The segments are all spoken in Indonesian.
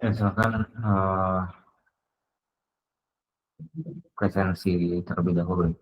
Ya, silakan presensi terlebih dahulu.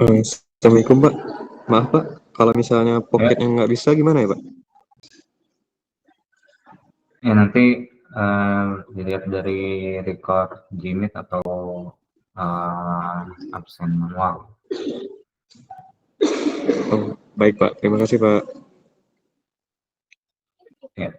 Assalamualaikum Pak. Maaf Pak, kalau misalnya Ya, pocketnya nggak bisa gimana ya Pak? ya nanti dilihat dari record Gmeet atau absen manual. Oh, baik Pak, terima kasih Pak. Ya,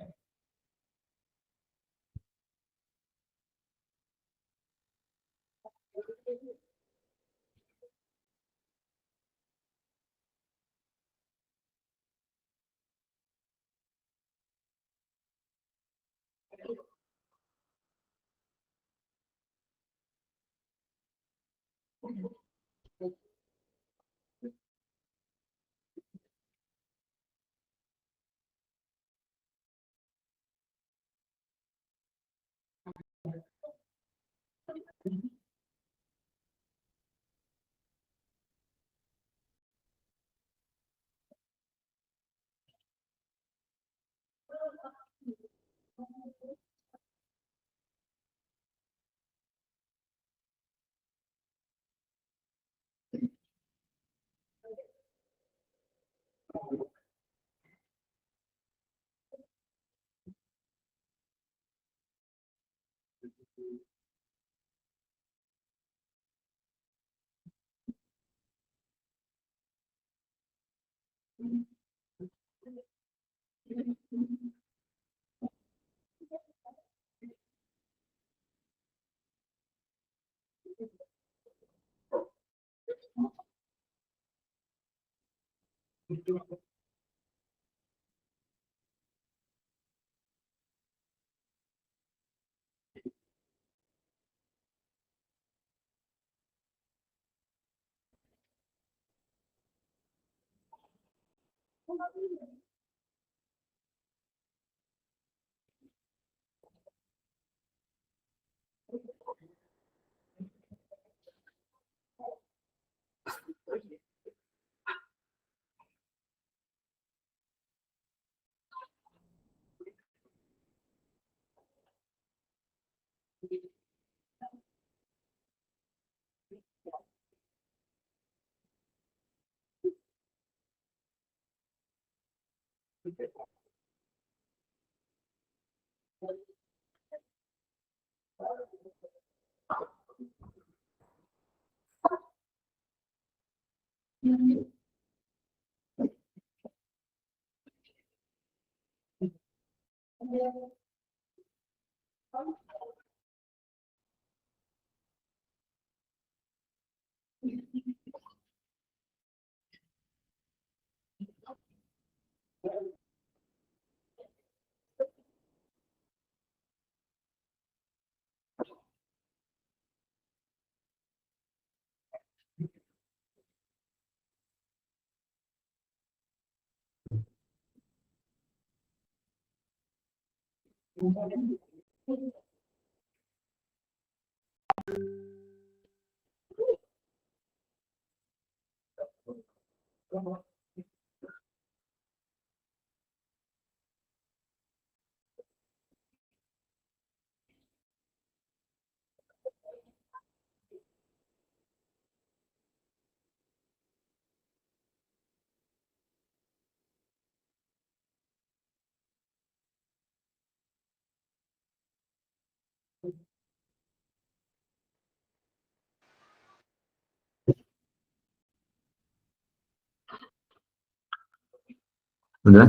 Udah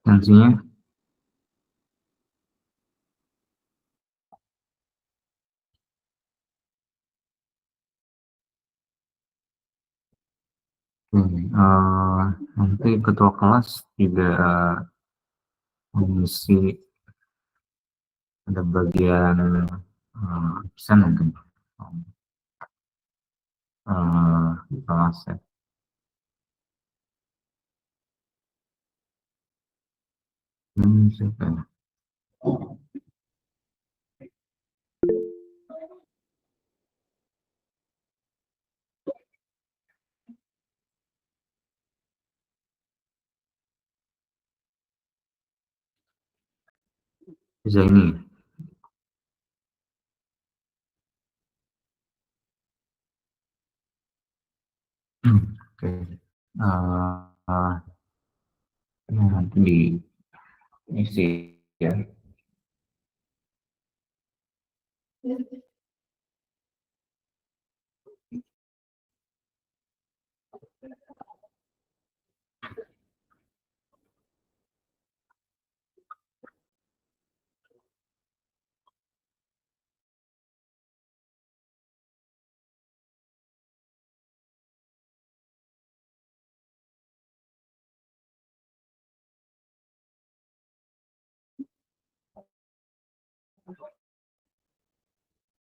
sanksinya. Nanti ketua kelas tidak mengisi, ada bagian absen mungkin kelas ya. Siapa ya? Bisa ini. Oke. Nanti diisi ya.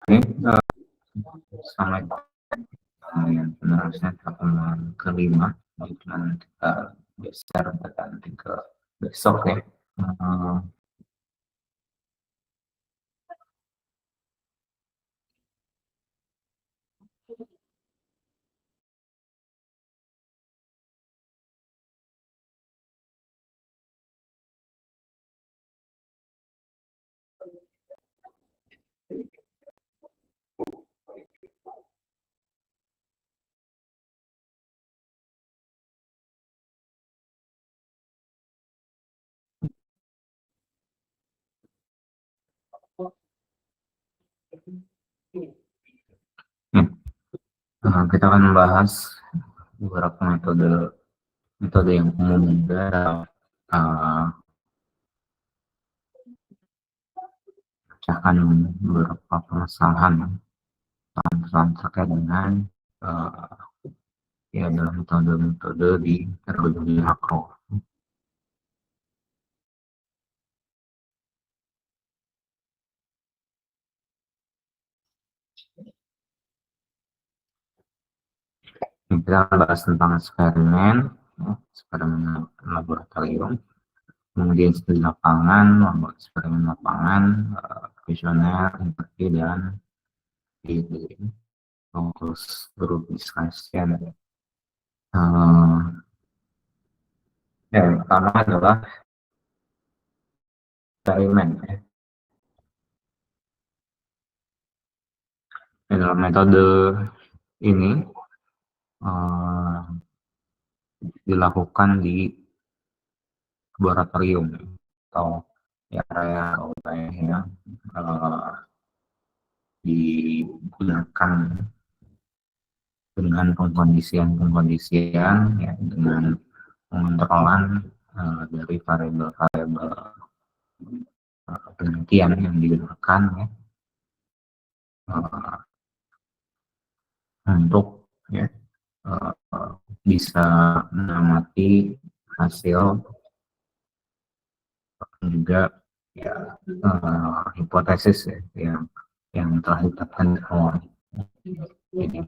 Oke. Assalamualaikum. Yang penerusnya pertemuan kelima, dan kita geser nanti ke besok ya. Eh, kita akan membahas beberapa metode yang umum dalam pecahkan beberapa permasalahan terkait dengan ya dalam metode-metode di terminologi makro. Kita akan bahas tentang eksperimen, eksperimen laboratorium, kemudian studi lapangan, eksperimen lapangan, kuesioner, interview, dan di fokus grup diskusi. Yang pertama adalah eksperimen. Dalam metode ini dilakukan di laboratorium atau area yang digunakan dengan dengan pengkondisian ya, dengan pengontrolan dari variabel-variabel penelitian yang digunakan ya, untuk ya, bisa mengamati hasil juga ya, hipotesis ya, yang telah ditetapkan di awal. Jadi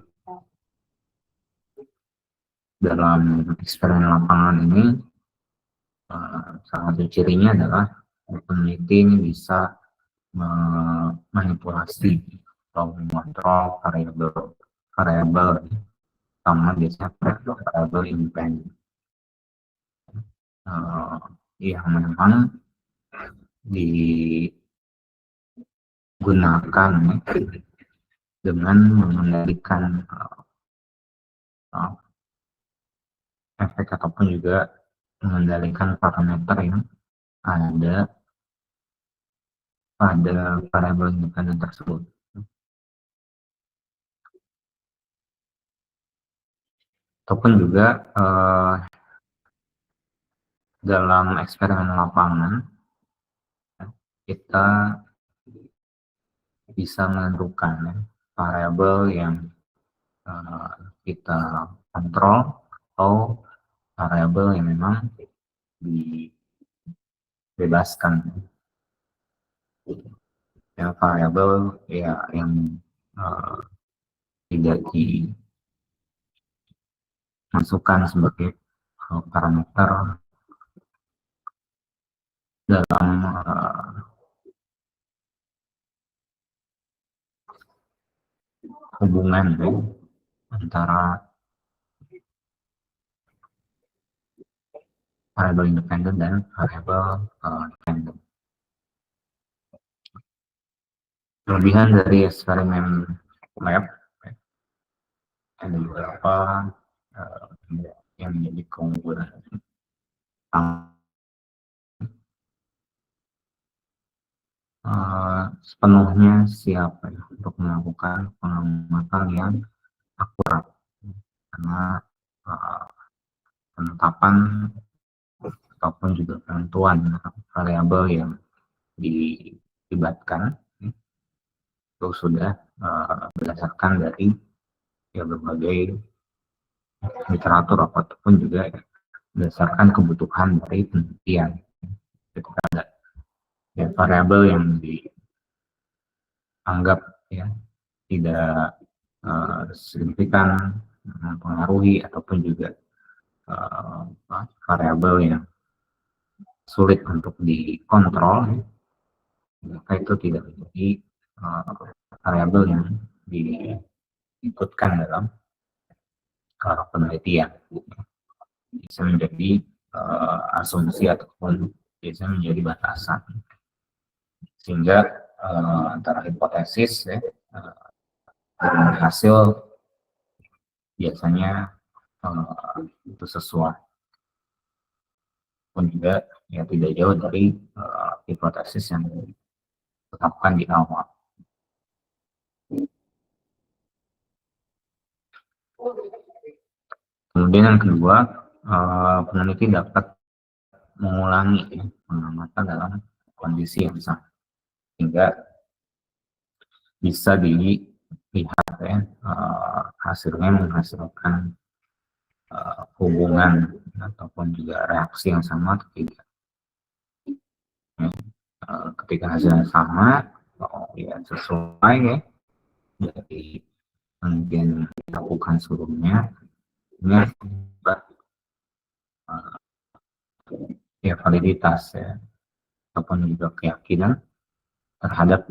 dalam eksperimen lapangan ini salah satu cirinya adalah peneliti ini bisa memanipulasi atau mengontrol variabel sama biasanya variabel independen yang memang digunakan dengan mengendalikan efek ataupun juga mengendalikan parameter yang ada pada variabel independen tersebut. Ataupun juga dalam eksperimen lapangan kita bisa menentukan ya, variabel yang kita kontrol atau variabel yang memang dibebaskan ya, variabel ya yang tidak dimasukkan sebagai parameter dalam hubungan ya, antara variabel independen dan variabel dependen. Kelebihan dari eksperimen lab ada beberapa yang menjadi keunggulan. Sepenuhnya siap ya, untuk melakukan pengamatan yang akurat, karena penetapan ataupun juga penentuan variabel yang dilibatkan itu sudah berdasarkan dari ya, berbagai literatur ataupun juga ya, berdasarkan kebutuhan dari penelitian. Ketika ada ya, variabel yang dianggap ya tidak signifikan mempengaruhi ataupun juga variabel yang sulit untuk dikontrol, maka itu tidak menjadi variabel yang diikutkan dalam penelitian. Bisa menjadi asumsi ataupun bisa menjadi batasan, sehingga antara hipotesis ya, dengan hasil biasanya itu sesuai, pun juga ya tidak jauh dari hipotesis yang ditetapkan di awal. Kemudian yang kedua, peneliti dapat mengulangi pengamatan dalam kondisi yang sama, sehingga bisa dilihat ya, hasilnya menghasilkan hubungan ataupun juga reaksi yang sama atau tidak. Ya, ketika hasilnya sama, ya sesuai ya dari penelitian yang dilakukan sebelumnya, ini ya validitas ya ataupun juga keyakinan terhadap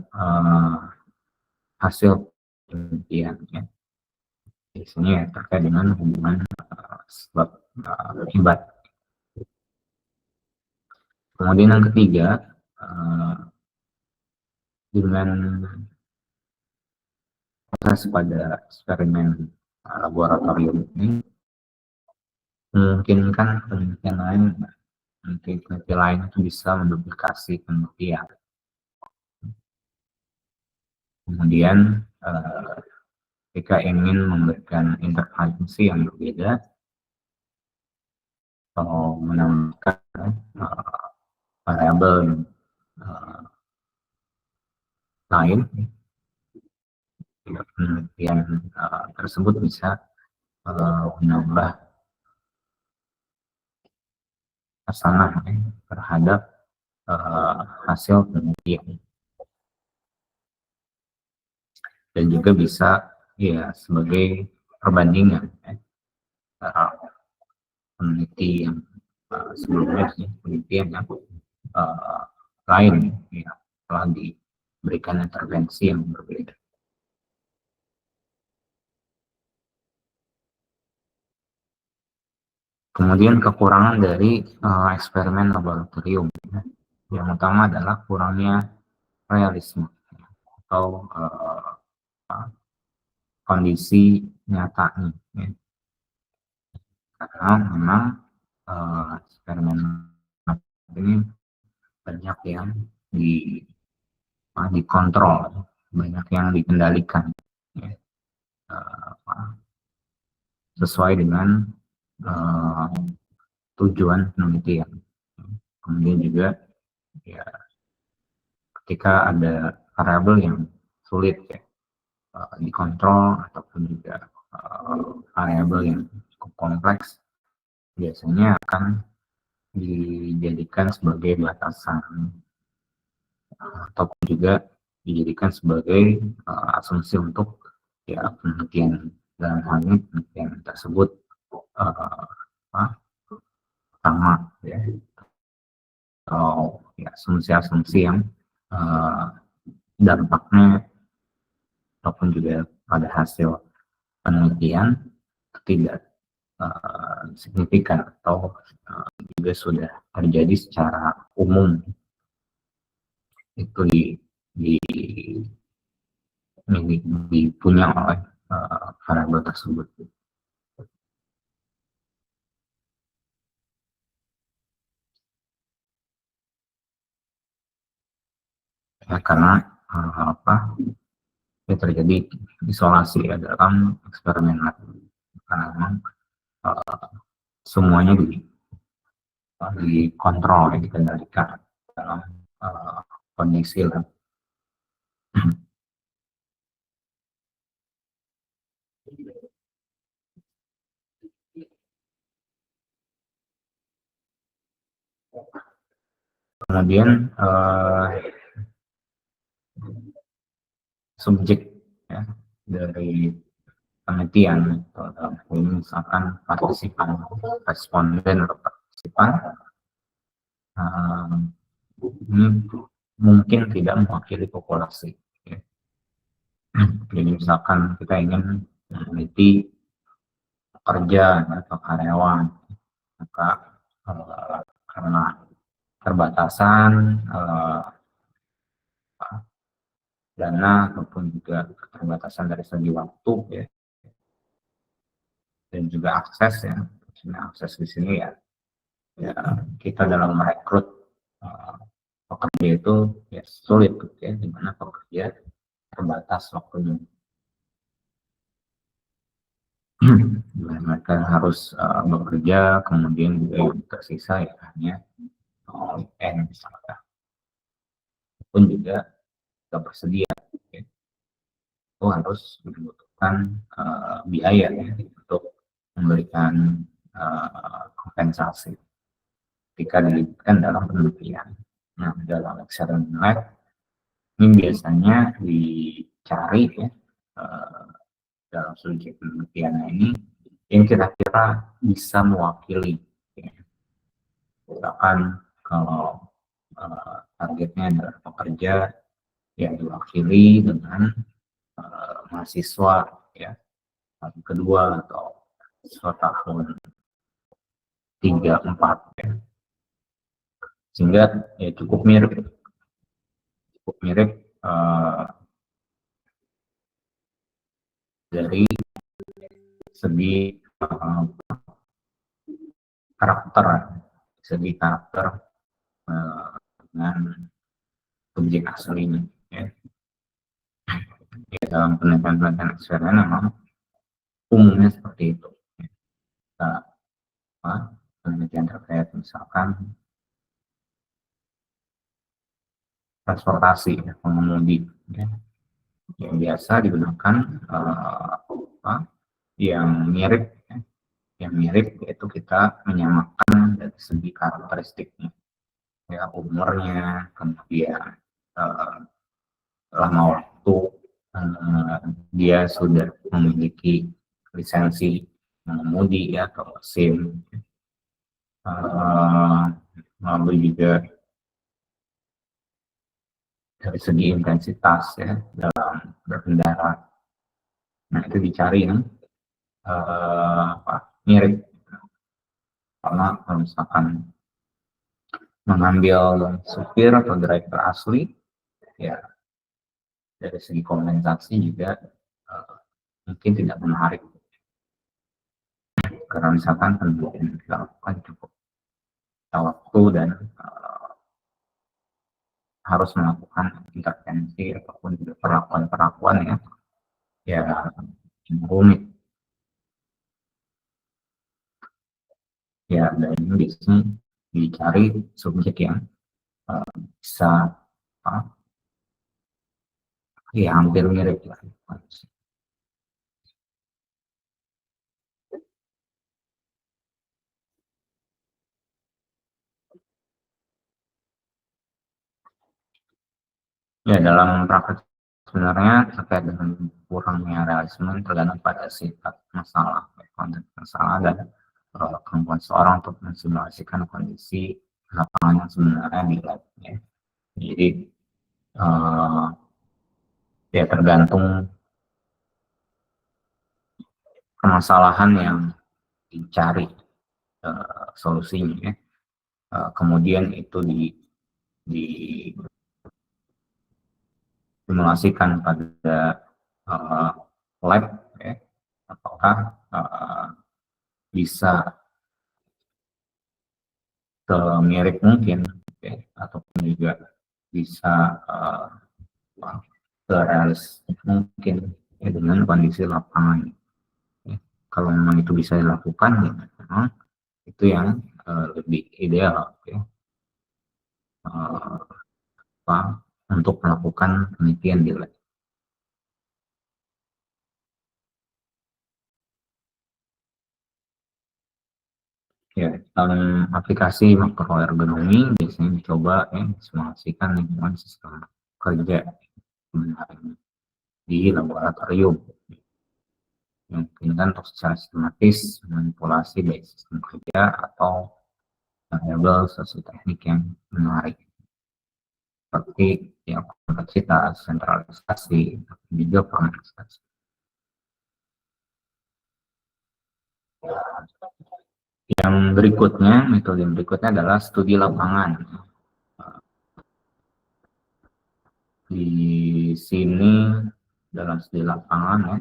hasil penelitian ya. Biasanya terkait dengan hubungan sebab akibat. Kemudian yang ketiga, dengan proses pada eksperimen laboratorium ini memungkinkan penelitian lain, peneliti lain itu bisa menduplikasi penelitian. Kemudian ketika ingin memberikan intervensi yang berbeda atau menambahkan variabel lain, penelitian tersebut bisa menambah kesanan terhadap hasil penelitian, dan juga bisa ya sebagai perbandingan peneliti yang sebelumnya, penelitian yang lain ya, telah diberikan intervensi yang berbeda. Kemudian kekurangan dari eksperimen laboratorium, yang utama adalah kurangnya realisme atau kondisi nyatanya, ya. Karena memang eksperimen ini banyak yang dikontrol, banyak yang dikendalikan, ya. Sesuai dengan tujuan penelitian. Kemudian juga ya, ketika ada variabel yang sulit ya, dikontrol, ataupun juga variabel yang cukup kompleks, biasanya akan dijadikan sebagai batasan ataupun juga dijadikan sebagai asumsi untuk ya penelitian, dalam hal ini penelitian tersebut sama ya, atau ya asumsi-asumsi yang dampaknya ataupun juga pada hasil penelitian tidak signifikan atau juga sudah terjadi secara umum, itu dipunya oleh variabel tersebut. Ya, karena ya terjadi isolasi ya dalam eksperimen lab, karena memang semuanya dikontrol, dikendalikan dalam kondisi lab. Kemudian subjek ya, dari penelitian, atau dalam ini misalkan partisipan, responden atau partisipan, ini mungkin tidak mewakili populasi ya. Jadi misalkan kita ingin meneliti pekerja atau karyawan, maka karena keterbatasan dana ataupun juga keterbatasan dari segi waktu ya, dan juga akses ya, akses di sini ya kita dalam merekrut pekerja itu ya sulit ya, di mana pekerja terbatas waktunya. Mereka harus bekerja, kemudian juga yang tersisa ya hanya weekend misalnya, pun juga tidak bersedia ya. Itu harus membutuhkan biaya ya, untuk memberikan kompensasi ketika dilibatkan dalam penelitian. Nah, dalam eksperimen lab ini biasanya dicari ya, dalam subjek penelitian ini yang kira-kira bisa mewakili ya. Misalkan kalau targetnya adalah pekerja yang diwakili dengan mahasiswa ya tahun kedua atau siswa tahun 3-4 ya. Sehingga ya cukup mirip dari segi karakter dengan subjek aslinya ya. Ya, dalam penelitian-penelitian eksperimen memang umumnya seperti itu. Penelitian terkait misalkan transportasi pengemudi yang biasa digunakan yang mirip yaitu kita menyamakan dari segi karakteristiknya, ya, umurnya, kemudian lama waktu dia sudah memiliki lisensi mengemudi, ya, atau SIM, lalu juga dari segi intensitas, ya, dalam berkendara. Nah, itu dicari yang mirip. Karena kalau misalkan mengambil supir atau driver asli, ya, dari segi kompensasi juga mungkin tidak menarik, karena misalkan penelitian dilakukan cukup waktu dan harus melakukan intervensi ataupun juga perlakuan ya rumit. Ya, dan ini biasanya dicari subjek yang bisa ya hampir mirip lah. Ya, dalam praktek sebenarnya terkait dengan kurangnya realisme tergantung pada sifat masalah, konteks masalah, dan kemampuan seorang untuk mensimulasikan kondisi lapangan yang sebenarnya di lab, ya. Jadi ya tergantung permasalahan yang dicari solusinya, ya. Kemudian itu disimulasikan pada lab, ya. Apakah bisa semirip mungkin, ya, ataupun juga bisa serealistis mungkin, ya, dengan kondisi lapangan. Ya. Kalau memang itu bisa dilakukan, ya, memang itu yang lebih ideal, ya, untuk melakukan penelitian di lab. Ya, dalam aplikasi makroergonomi biasanya dicoba, ya, simulasikan lingkungan sistem kerja sebenarnya di laboratorium, yang memungkinkan untuk secara sistematis manipulasi baik sistem kerja atau variabel sosioteknik yang menarik, seperti yang kompleksitas, sentralisasi, juga formalisasi. Yang berikutnya, metode berikutnya adalah studi lapangan. Di sini dalam studi lapangan, ya,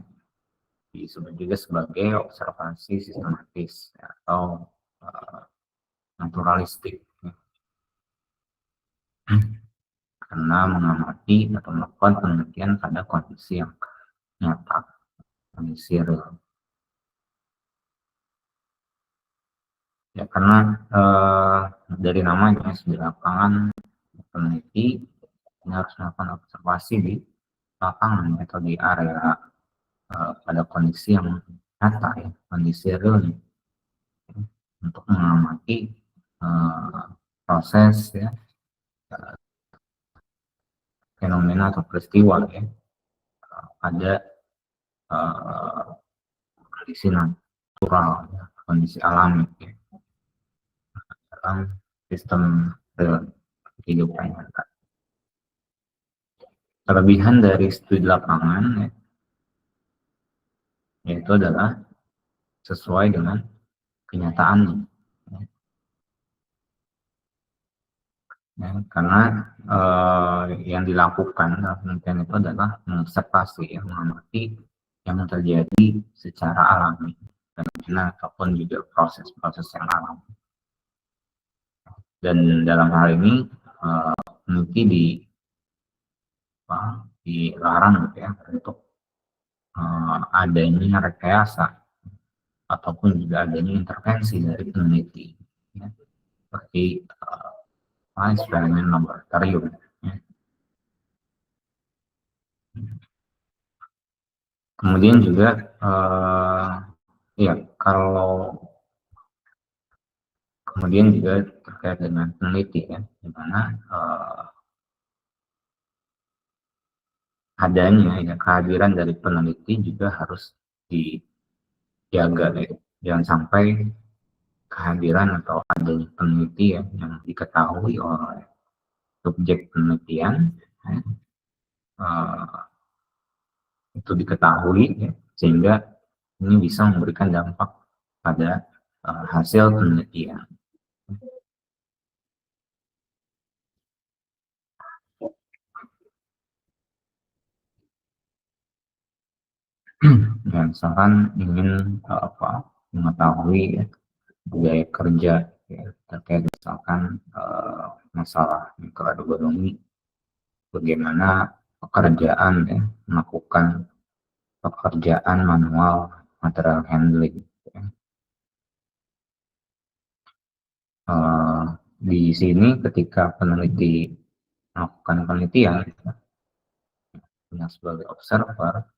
disebut juga sebagai observasi sistematis, ya, atau naturalistik, ya. Karena mengamati atau melakukan penelitian pada kondisi yang nyata, kondisi real. Ya, karena dari namanya studi lapangan, peneliti ini harus melakukan observasi di lapangan atau di area pada kondisi yang nyata, ya, kondisi real, ya, untuk mengamati proses, ya, fenomena atau peristiwa, ya, ada kondisi natural, ya, kondisi alami, ya, dalam sistem kehidupan nyata. Kelebihan dari studi lapangan, ya, yaitu adalah sesuai dengan kenyataan, ya, karena yang dilakukan dalam penelitian itu adalah mengobservasi, ya, mengamati yang terjadi secara alami, fenomena ataupun juga proses-proses yang alami. Dan dalam hal ini peneliti dilarang, ya, untuk adanya rekayasa ataupun juga adanya intervensi dari peneliti, ya, seperti eksperimen laboratorium. Ya. Kemudian juga ya kalau kemudian juga terkait dengan peneliti, ya, di mana adanya ya kehadiran dari peneliti juga harus dijaga, ya. Jangan sampai kehadiran atau adanya peneliti, ya, yang diketahui oleh subjek penelitian, ya, itu diketahui, ya, sehingga ini bisa memberikan dampak pada hasil penelitian. Ya, misalkan ingin mengetahui, ya, budaya kerja, ya, terkait misalkan masalah mikroergonomi, bagaimana pekerjaan, ya, melakukan pekerjaan manual material handling. Ya. Di sini ketika peneliti melakukan penelitian, ya, sebagai observer,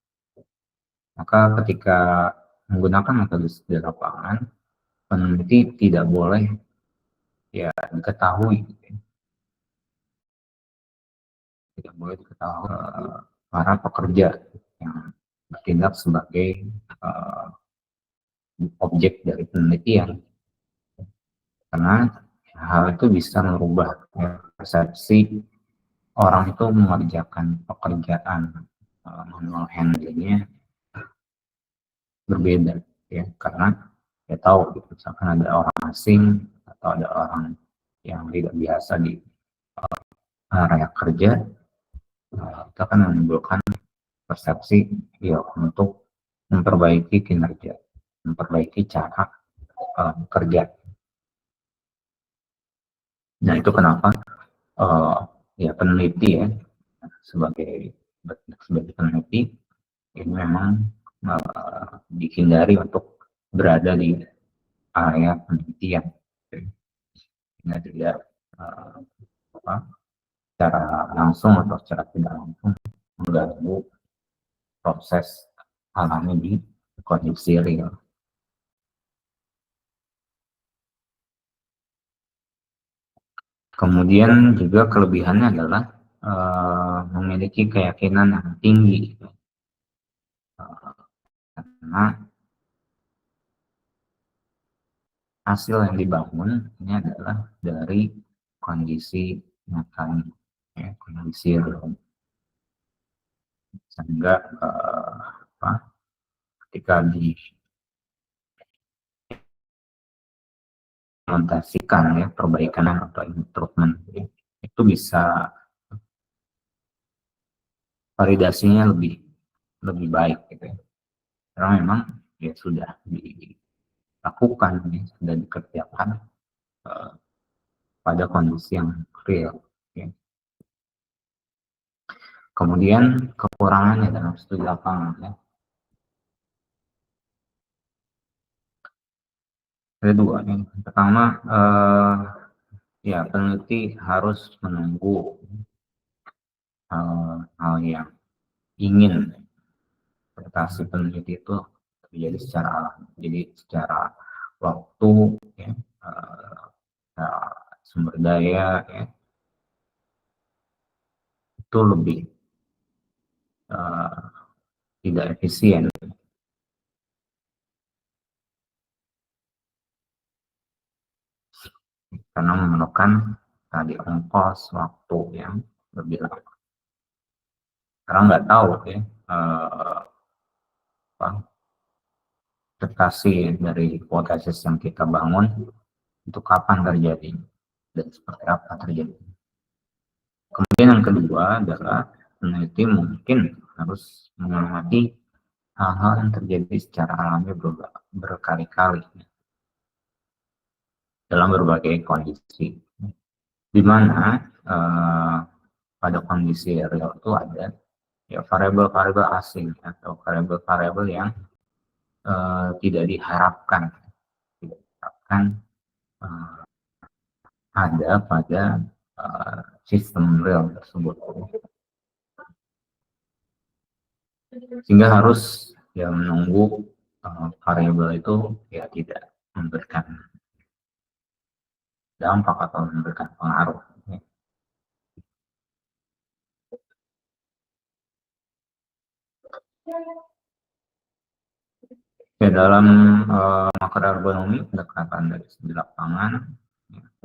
maka ketika menggunakan metode di lapangan, peneliti tidak boleh, ya, diketahui, tidak boleh diketahui para pekerja yang bertindak sebagai objek dari penelitian, karena hal itu bisa merubah, ya, persepsi orang itu mengerjakan pekerjaan manual handlingnya berbeda, ya, karena ya tahu gitu, misalkan ada orang asing atau ada orang yang tidak biasa di area kerja, itu akan menimbulkan persepsi, ya, untuk memperbaiki kinerja, memperbaiki cara kerja. Nah, itu kenapa ya peneliti, ya, sebagai peneliti ini memang dihindari untuk berada di area penelitian, sehingga tidak secara langsung atau secara tidak langsung mengganggu proses alami di kondisi real. Kemudian juga kelebihannya adalah memiliki keyakinan yang tinggi, karena hasil yang dibangun ini adalah dari kondisi nyata, ya, kondisi real, sehingga ketika diimplementasikan, ya, perbaikan atau improvement, ya, itu bisa validasinya lebih baik, gitu, ya. Karena memang ya sudah dilakukan, ya, sudah dikerjakan pada kondisi yang real, ya. Kemudian kekurangannya dalam studi lapangan, ya. Ada dua. Yang pertama, ya peneliti harus menunggu hal yang ingin prestasi peneliti itu terjadi secara alami. Jadi secara waktu, ya, sumber daya, ya, itu lebih tidak efisien, karena memerlukan tadi ongkos waktu yang lebih lama. Karena nggak tahu, ya, prestasi dari hipotesis yang kita bangun itu kapan terjadi dan seperti apa terjadi. Kemudian yang kedua adalah peneliti mungkin harus mengamati hal-hal yang terjadi secara alami berkali-kali dalam berbagai kondisi, di mana pada kondisi real itu ada ya variabel-variabel asing atau variabel-variabel yang tidak diharapkan uh, ada pada sistem real tersebut, sehingga harus ya menunggu variabel itu ya tidak memberikan dampak atau memberikan pengaruh. Ya, dalam makroekonomi pendekatan dari segi lapangan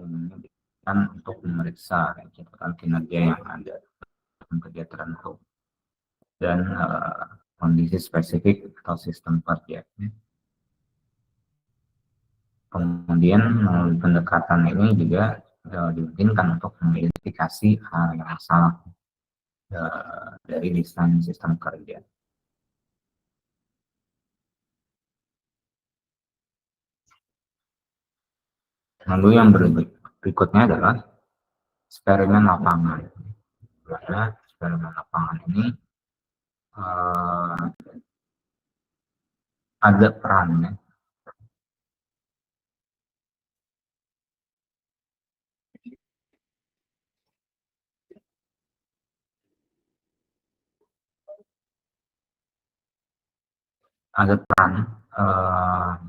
umumnya digunakan untuk memeriksa catatan kinerja yang ada dalam kerja tertentu dan kondisi spesifik atau sistem kerja. Kemudian melalui pendekatan ini juga dimungkinkan untuk mengidentifikasi hal yang salah dari desain sistem kerja. Lalu yang berikutnya adalah eksperimen lapangan. Karena eksperimen lapangan ini ada perannya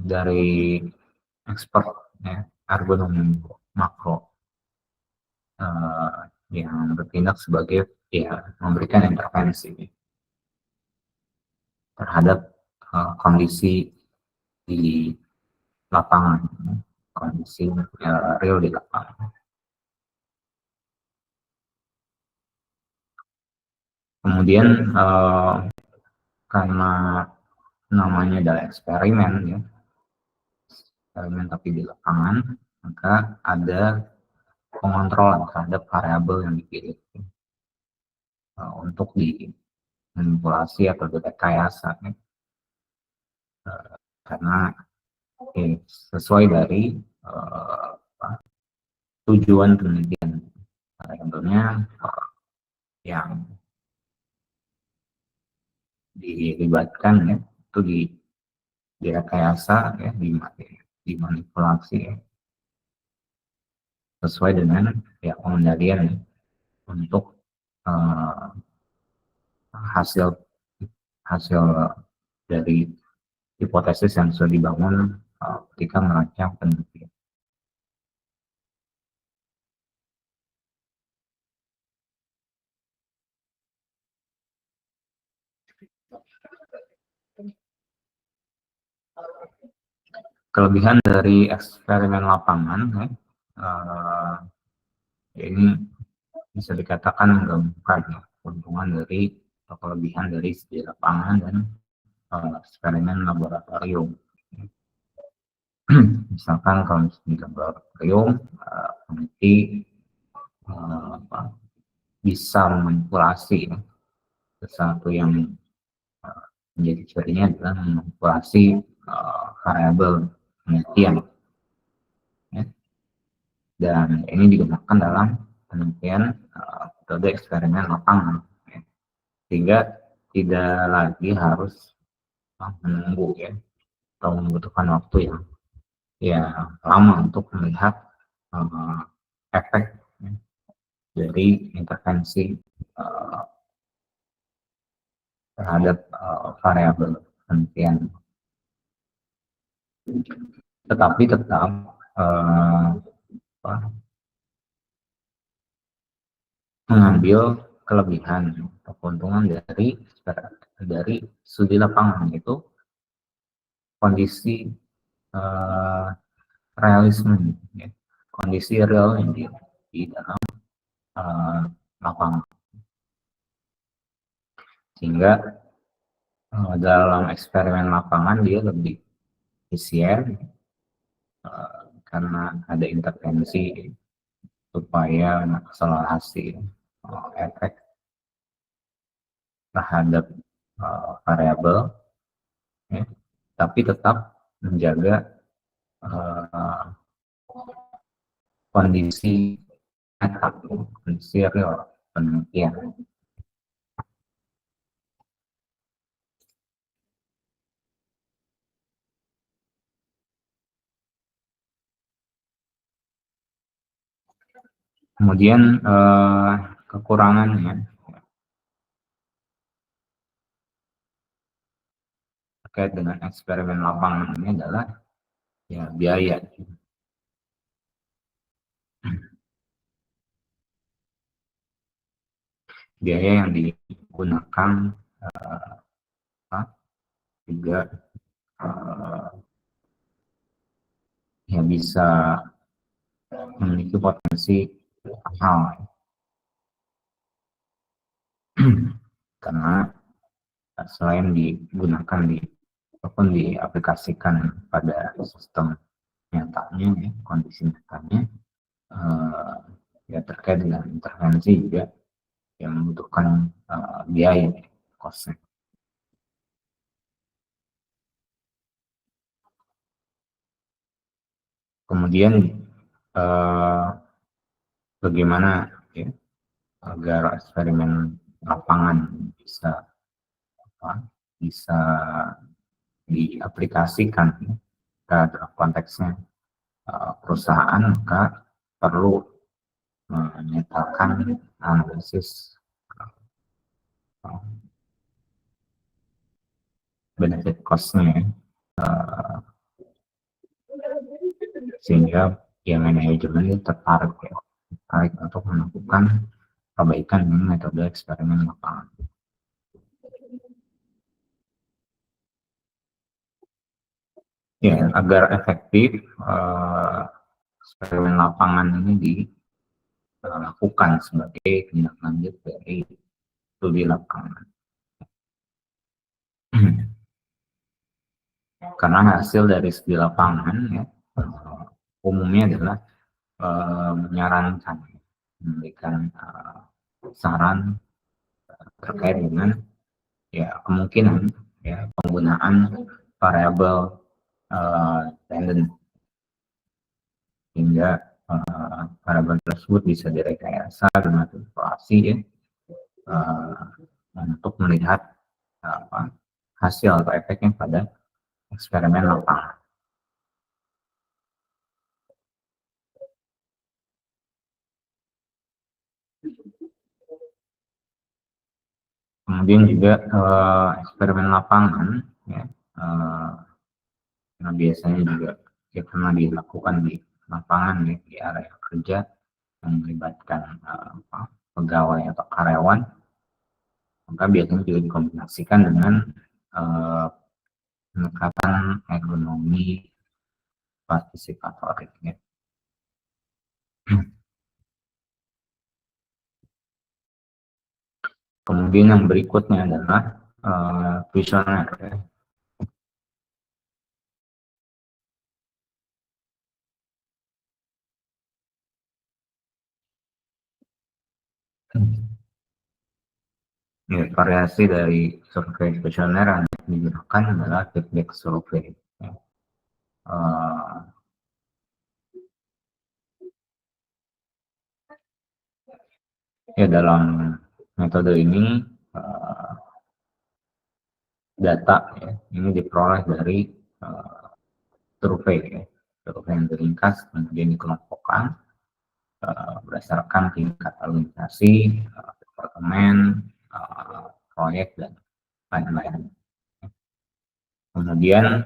dari expert ya, ergonomi makro yang bertindak sebagai ya memberikan intervensi terhadap kondisi di lapangan, kondisi real di lapangan. Kemudian karena namanya adalah eksperimen ya, eksperimen tapi di lapangan, maka ada pengontrolan terhadap variabel yang dipilih untuk dimanipulasi atau direkayasa ya. Karena sesuai dari tujuan penelitian variabelnya yang dilibatkan ya itu direkayasa ya, dimanipulasi ya, sesuai dengan ya pengendalian ya, untuk hasil dari hipotesis yang sudah dibangun ketika merancang penelitian. Kelebihan dari eksperimen lapangan ya, ini bisa dikatakan menggabungkan ya, keuntungan dari atau kelebihan dari segi lapangan dan eksperimen laboratorium. Misalkan kalau di laboratorium peneliti bisa memanipulasi ya, sesuatu yang menjadi cirinya adalah memanipulasi variabel penelitian ya. Dan ini digunakan dalam penelitian metode eksperimen lapangan ya. Sehingga tidak lagi harus menunggu ya atau membutuhkan waktu yang lama untuk melihat efek ya, dari intervensi terhadap variabel penelitian. Tetapi tetap mengambil kelebihan atau keuntungan dari studi lapangan, itu kondisi realisme ya, kondisi real yang di dalam lapangan, sehingga dalam eksperimen lapangan dia lebih efisien karena ada intervensi supaya mengakselerasi efek terhadap variabel ya, tapi tetap menjaga kondisi kondisi real penelitian. Kemudian kekurangannya terkait dengan eksperimen lapangan ini adalah ya biaya. Biaya yang digunakan juga ya bisa memiliki potensi mahal karena selain digunakan ataupun diaplikasikan pada sistem nyatanya, ya, kondisi nyatanya, ya terkait dengan intervensi juga yang membutuhkan biaya, cost. Kemudian bagaimana ya, agar eksperimen lapangan bisa diaplikasikan ya, ke konteksnya perusahaan, maka perlu menyatakan analisis benefit cost-nya, sehingga ya manajemen itu tertarik untuk melakukan perbaikan dengan metode eksperimen lapangan. Ya, agar efektif eksperimen lapangan ini dilakukan sebagai tindak lanjut dari studi lapangan. Karena hasil dari studi lapangan ya, umumnya adalah menyarankan, memberikan saran terkait dengan ya kemungkinan ya penggunaan variabel tendon, hingga variabel tersebut bisa direkayasa dengan manipulasi ya, untuk melihat hasil atau efeknya pada eksperimen lapangan. Kemudian juga eksperimen lapangan ya, nah biasanya juga ya, karena dilakukan di lapangan ya, di area kerja yang melibatkan pegawai atau karyawan, maka biasanya juga dikombinasikan dengan pendekatan ergonomi partisipatorik ya. Kemudian yang berikutnya adalah kuesioner ya. Ya, variasi dari survei kuesioner yang digunakan adalah feedback survei ya. Ya, dalam metode ini data ya, ini diperoleh dari survei ya. Survei yang diringkas kemudian dikelompokkan berdasarkan tingkat organisasi, departemen, proyek, dan lain-lain. Kemudian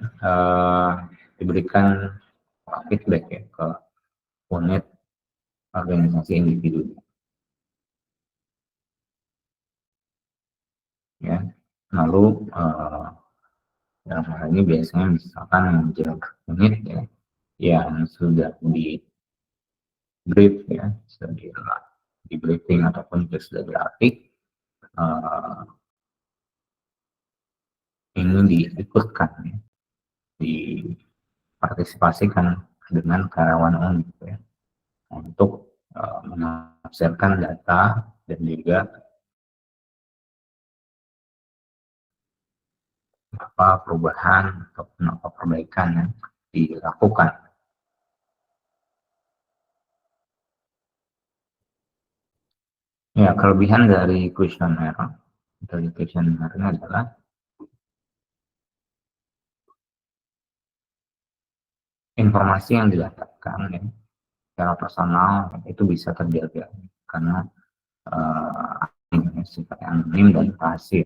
diberikan feedback ya ke unit organisasi individu. Ya, lalu dalam hal ini biasanya misalkan manajer unit ya, yang sudah di brief ya, sudah di briefing ataupun sudah dilatih, ini diikutkan ya, dipartisipasikan dengan karyawan unit ya, untuk menafsirkan data dan juga apa perubahan ataupun apa perbaikan yang dilakukan. Ya, kelebihan dari kuesioner ini adalah informasi yang didapatkan ya, secara personal itu bisa terjaga karena sifatnya anonim dan rahasia.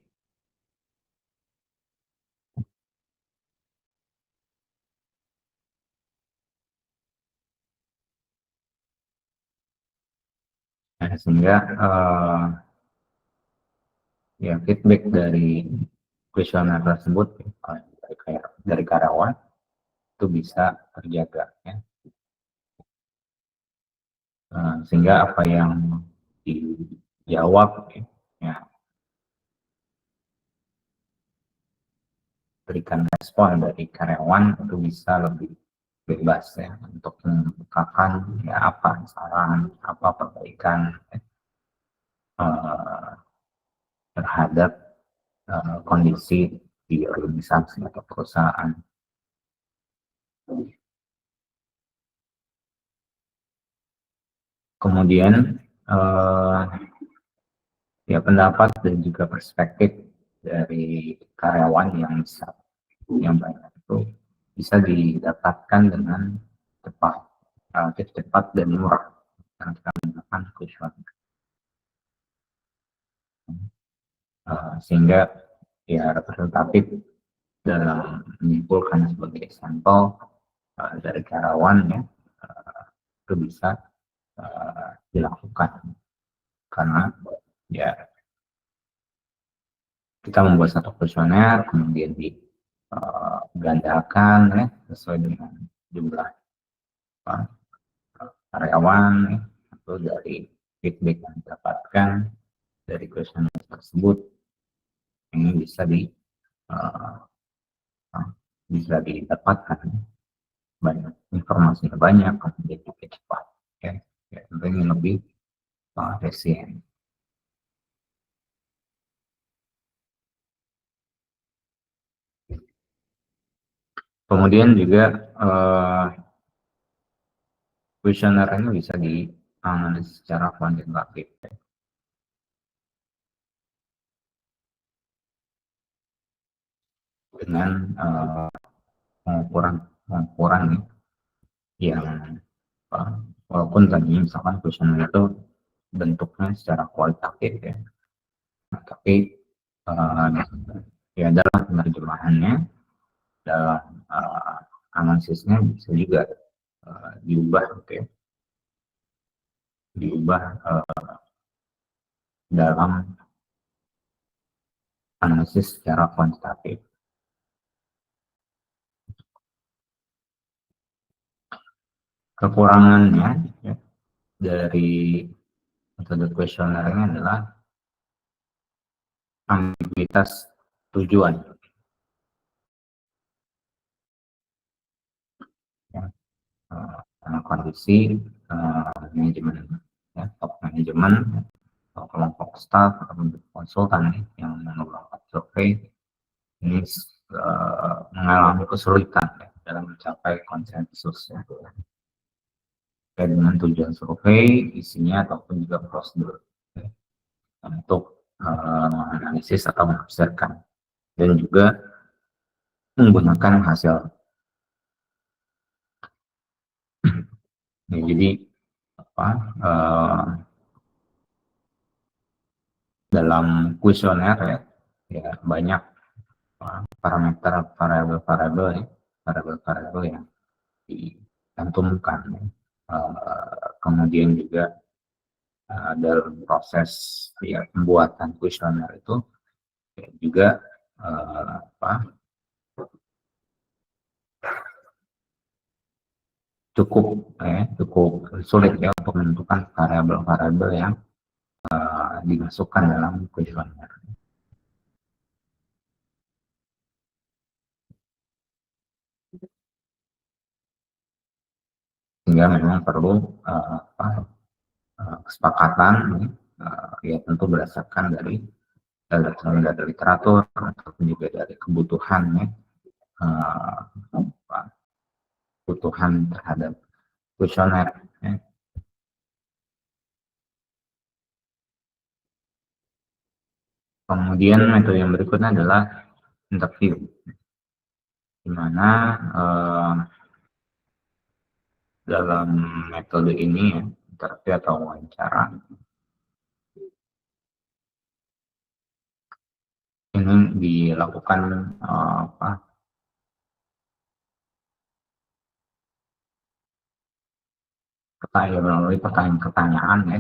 Nah, sehingga ya feedback dari kuesioner tersebut dari karyawan itu bisa terjaga ya. Sehingga apa yang dijawab ya, berikan respon dari karyawan itu bisa lebih bebas ya untuk mengungkapkan ya apa saran, apa perbaikan terhadap kondisi di organisasi atau perusahaan. Kemudian ya pendapat dan juga perspektif dari karyawan yang banyak itu bisa didapatkan dengan cepat dan murah karena kita menggunakan kuesioner. Sehingga ya representatif dalam menyimpulkan sebagai sampel dari karyawan ya itu bisa dilakukan karena ya kita membuat satu kuesioner kemudian digandakan ya sesuai dengan jumlah karyawan ya, atau dari feedback yang didapatkan dari kuesioner tersebut ini bisa didapatkan banyak informasinya banyak kemudian juga cepat ya tentunya lebih efisien. Kemudian juga kuesioner ini bisa dianalisis secara kuantitatif ya. Dengan pengukuran yang walaupun tadi misalkan kuesioner itu bentuknya secara kualitatif ya, tapi ya dalam penerjemahannya, dalam analisisnya bisa juga diubah gitu ya, diubah dalam analisis secara kuantitatif. Kekurangannya ya, dari metode kuesioner ini adalah ambiguitas tujuan. Ya, karena kondisi manajemen, ya, top manajemen, atau kelompok staff atau konsultan yang melakukan survei ini mengalami kesulitan ya, dalam mencapai konsensus ya, dengan tujuan survei, isinya ataupun juga prosedur ya, untuk menganalisis atau menafsirkan dan juga menggunakan hasil. Ya, jadi dalam kuesioner ya banyak parameter variabel yang dicantumkan ya. Kemudian juga dalam proses ya, pembuatan kuesioner itu ya, juga cukup sulit ya untuk menentukan variabel-variabel yang dimasukkan dalam kuesioner. Sehingga memang perlu kesepakatan ya tentu berdasarkan dari literatur ataupun juga dari kebutuhan ya, kebutuhan terhadap kuesioner ya. Kemudian metode yang berikutnya adalah interview, di mana dalam metode ini ya, interview atau wawancara, ini dilakukan melalui pertanyaan-pertanyaan ya,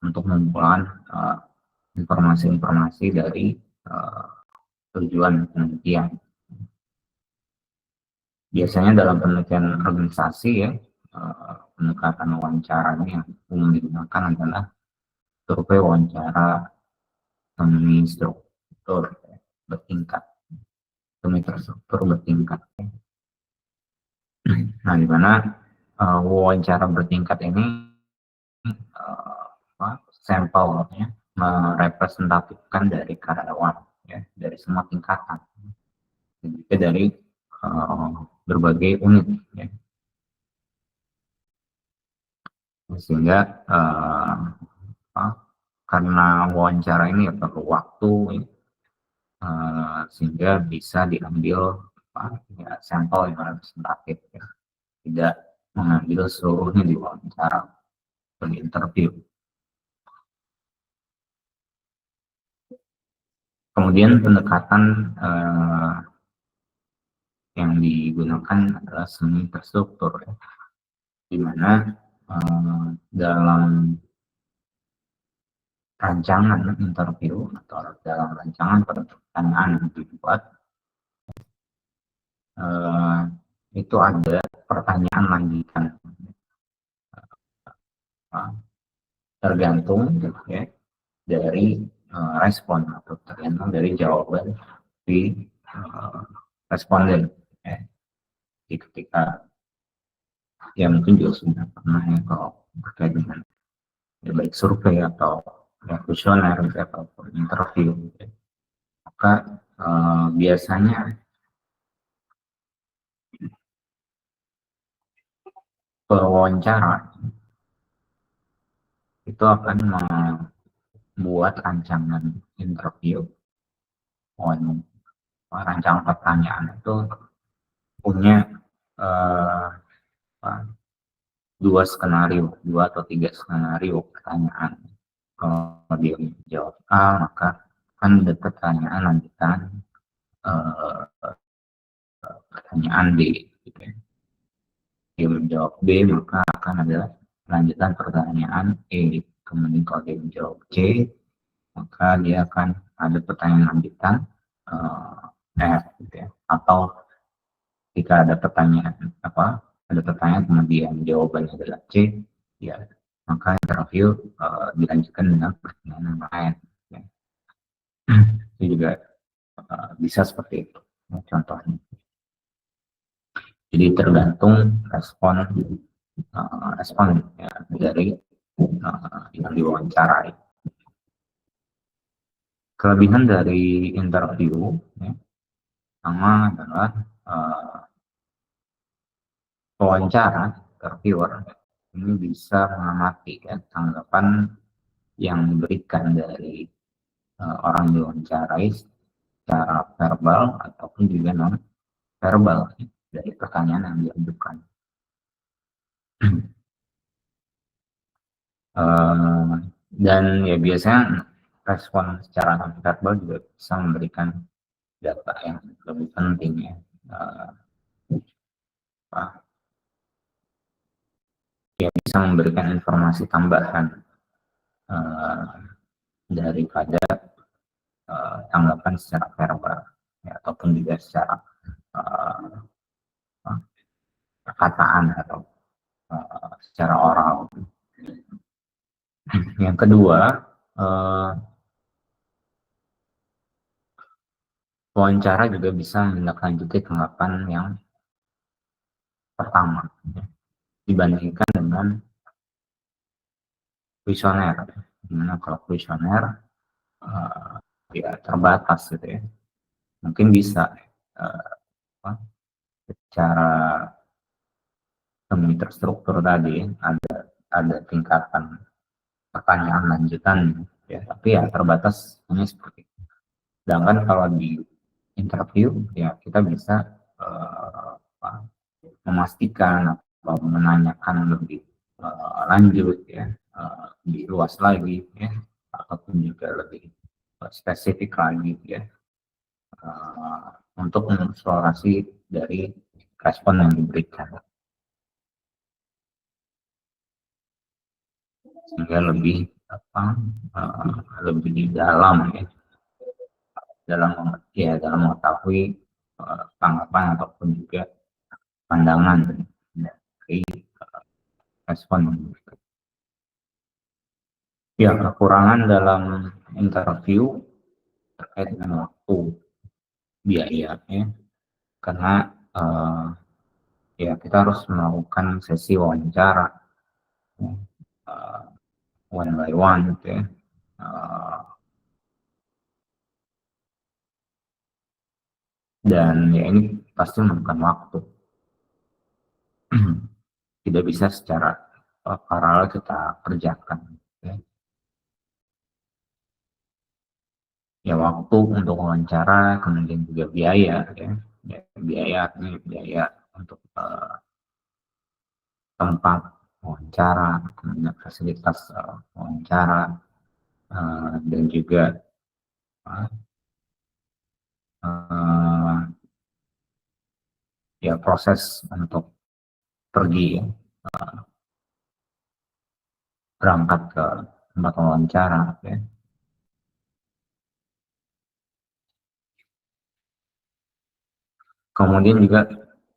untuk mengumpulkan informasi-informasi dari tujuan penelitian. Biasanya dalam penelitian organisasi ya, pendekatan wawancara ini yang umum digunakan adalah survei wawancara semi struktur bertingkat, semi terstruktur bertingkat. Nah, di mana wawancara bertingkat ini sampelnya merepresentatifkan dari karyawan ya, dari semua tingkatan, juga dari berbagai unit ya. Sehingga karena wawancara ini perlu waktu ya, sehingga bisa diambil ya, sampel yang representatif ya. Tidak mengambil seluruhnya di wawancara atau di interview. Kemudian pendekatan yang digunakan adalah semi terstruktur ya, di mana dalam rancangan interview atau dalam rancangan pertanyaan yang dibuat itu ada pertanyaan lanjutan tergantung ya, dari respon atau tergantung dari jawaban di responden ya. Jadi ketika ya mungkin juga sudah pernah ya kalau berkait dengan ya, baik survei atau ya, kuesioner atau interview ya. Maka biasanya pewawancara itu akan membuat rancangan interview, rancangan pertanyaan itu punya dua atau tiga skenario pertanyaan. Kalau dia menjawab A, maka akan ada pertanyaan lanjutan pertanyaan B. Gitu ya. Dia menjawab B, maka akan ada lanjutan pertanyaan E. Kemudian kalau dia menjawab C, maka dia akan ada pertanyaan lanjutan F. Gitu ya. Atau jika ada pertanyaan kemudian jawabannya adalah C, ya maka interview dilanjutkan dengan pertanyaan yang lain ya. Itu juga bisa seperti itu ya, contohnya. Jadi tergantung respon ya, dari yang diwawancarai. Kelebihan dari interview ya, sama adalah wawancara interviewer ini bisa mengamati ya, tanggapan yang diberikan dari orang diwawancarai secara verbal ataupun juga non verbal ya, dari pertanyaan yang diajukan. Dan ya biasanya respon secara non verbal juga bisa memberikan data yang lebih penting ya. Ya bisa memberikan informasi tambahan daripada tanggapan secara verbal ya, ataupun juga secara perkataan atau secara oral. Yang kedua, wawancara juga bisa menindaklanjuti tanggapan yang pertama ya, dibandingkan dengan kuesioner. Dimana kalau kuesioner ya terbatas gitu ya, mungkin bisa secara semi terstruktur tadi ada tingkatan pertanyaan lanjutan ya, tapi ya terbatas hanya seperti itu. Sedangkan kalau di interview ya kita bisa memastikan menanyakan lebih lanjut ya, lebih luas lagi ya, ataupun juga lebih spesifik lagi ya, untuk mengeksplorasi dari respon yang diberikan, sehingga lebih apa, lebih di dalam ya, dalam mengetahui tanggapan ataupun juga pandangan dari respon yang diberikan. Ya, kekurangan dalam interview terkait dengan waktu, biaya ya, karena ya kita harus melakukan sesi wawancara ya, one by one gitu ya. Dan ya ini pasti memakan waktu. Tidak bisa secara paralel kita kerjakan ya. Ya waktu untuk wawancara, kemudian juga biaya ya, ya biaya ini biaya untuk tempat wawancara, kemudian fasilitas wawancara, dan juga ya proses untuk pergi ya, berangkat ke tempat wawancara ya. Kemudian juga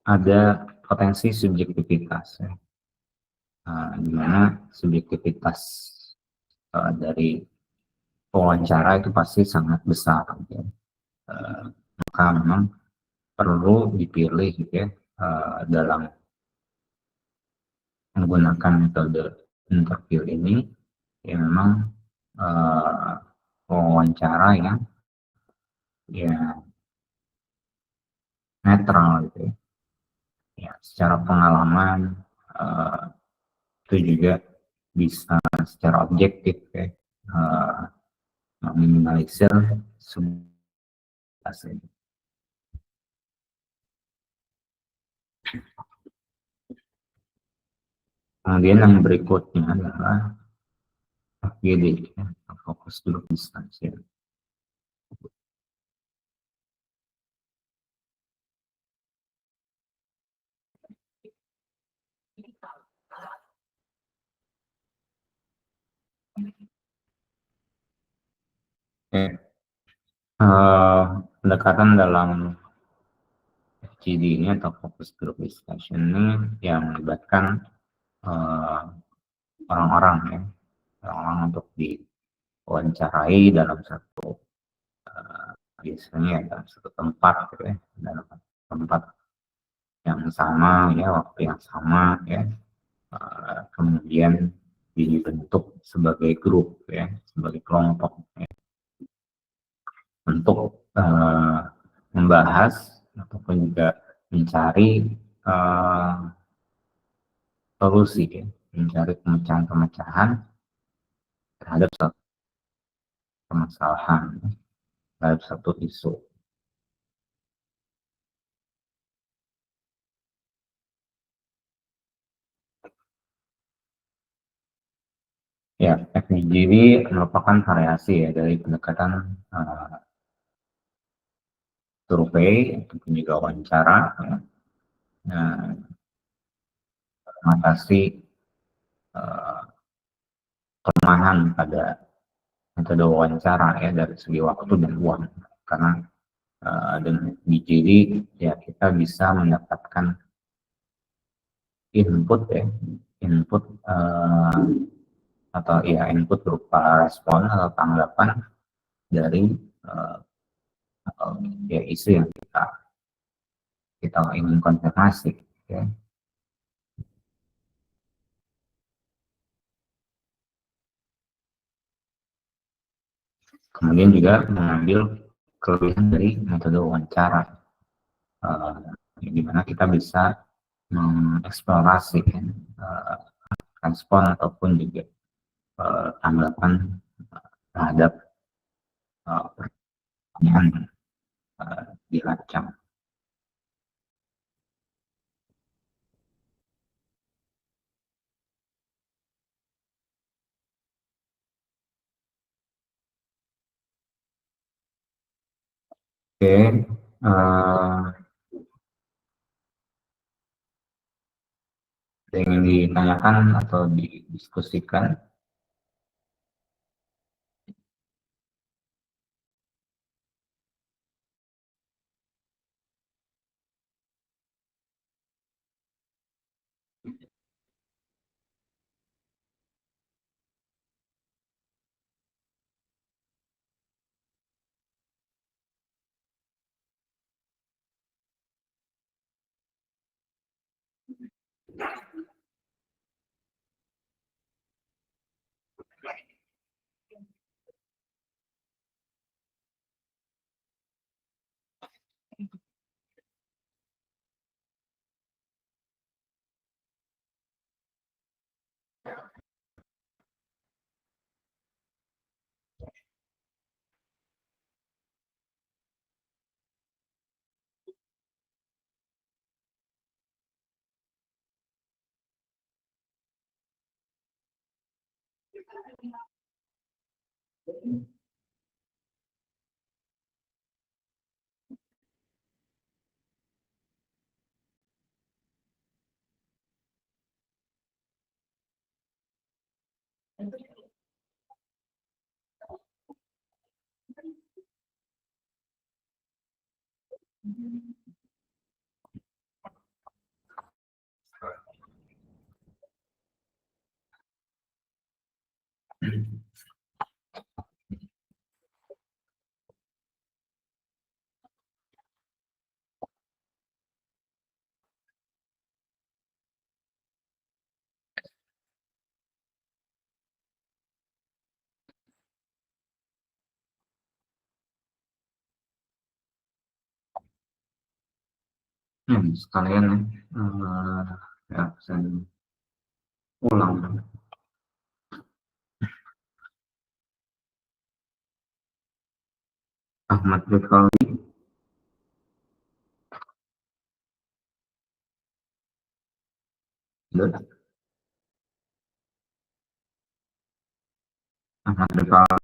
ada potensi subjektivitas ya. Di mana subjektivitas dari wawancara itu pasti sangat besar ya. Maka memang perlu dipilih gitu ya, dalam menggunakan metode interview ini ya memang wawancara yang ya netral gitu ya. Ya secara pengalaman itu juga bisa secara objektif ya, meminimalisir subjektivitas ini. Kemudian yang berikutnya adalah FGD ya, fokus group discussion. Pendekatan dalam FGD ini atau focus group discussion ini yang melibatkan orang-orang ya, orang-orang untuk diwawancarai dalam satu biasanya dalam satu tempat gitu ya, dalam tempat yang sama ya, waktu yang sama ya, kemudian dibentuk sebagai grup ya, sebagai kelompok ya, untuk membahas ataupun juga mencari solusi ya, mencari pemecahan-pemecahan terhadap satu permasalahan, terhadap satu isu. Ya, FGD merupakan variasi ya dari pendekatan survei ataupun juga wawancara ya, mengatasi kelemahan pada metode wawancara ya dari segi waktu dan uang, karena dengan FGD ya kita bisa mendapatkan input ya, input atau ya input berupa respon atau tanggapan dari ya isu yang kita ingin konfirmasi ya. Kemudian juga mengambil kelebihan dari metode wawancara, di mana kita bisa mengeksplorasi respon ataupun juga tanggapan terhadap pertanyaan dirancang. Oke, ada yang ingin ditanyakan atau didiskusikan? Sekalian ya, saya ulang. Ahmad Ghazali, Ahmad Ghazali